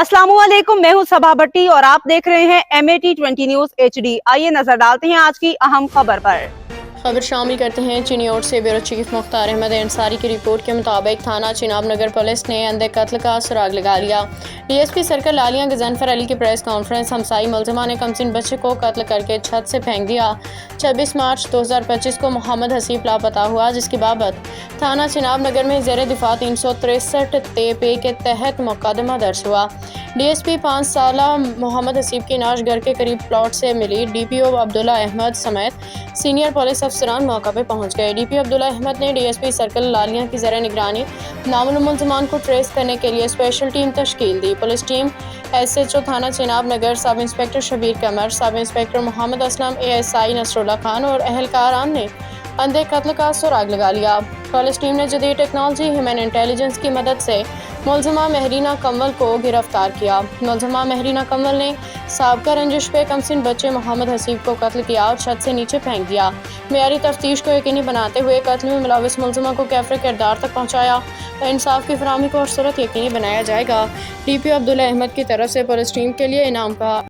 अस्सलाम वालेकुम, मैं हूं सबा भट्टी और आप देख रहे हैं MAT20 न्यूज HD। आइए नजर डालते हैं आज की अहम खबर पर। खबर शामिल करते हैं चीनी ओर से ब्यूरो चीफ मुख्तार अहमद अंसारी की रिपोर्ट के मुताबिक थाना चिनाब नगर पुलिस ने अंधे कत्ल का सुराग लगा लिया। DSP सर्कल लालिया गजनफर अली की प्रेस कॉन्फ्रेंस हमसाई मुलजिमा ने कमसिन बच्चे को कत्ल करके छत से फेंक दिया। 26 मार्च 2025 को मोहम्मद हसीब लापता हुआ, जिसकी बाबत थाना चिनाब नगर में ज़ेर दिफा 363 पे के तहत मुकदमा दर्ज हुआ। DSP 5 साला मोहम्मद हसीब की नाश घर के करीब प्लॉट से मिली। DPO अब्दुल्ला अहमद समेत सीनियर पुलिस अफसरान मौका पर पहुंच गए। DPO अब्दुल्ला अहमद ने DSP सर्कल लालिया की ज़र निगरानी नामालूम मुलज़मान को ट्रेस करने के लिए स्पेशल टीम तश्कील दी। पुलिस टीम SHO थाना Chenab Nagar, sub inspector Shabbir Qamar, sub inspector Mohammad Aslam, ASI Nasrullah Khan और अहलकारान ने अंधे कत्ल का सुराग लगा लिया। पुलिस टीम ने जदीद टेक्नोलॉजी ह्यूमन इंटेलिजेंस की मदद से मुलज़मा महरीना कंवल को गिरफ्तार किया। मुलज़मा महरीना कंवल ने साबका रंजिश पे कमसिन बच्चे मोहम्मद हसीब को कत्ल किया और छत से नीचे फेंक दिया। मेयारी तफ्तीश को यकीनी बनाते हुए कत्ल में मुलविस मुलज़मा को कैफरे किरदार तक पहुँचाया। इंसाफ की फराहमी को और सूरत यकीनी बनाया जाएगा। DPO अब्दुल्ला अहमद की तरफ से पुलिस टीम के लिए इनाम का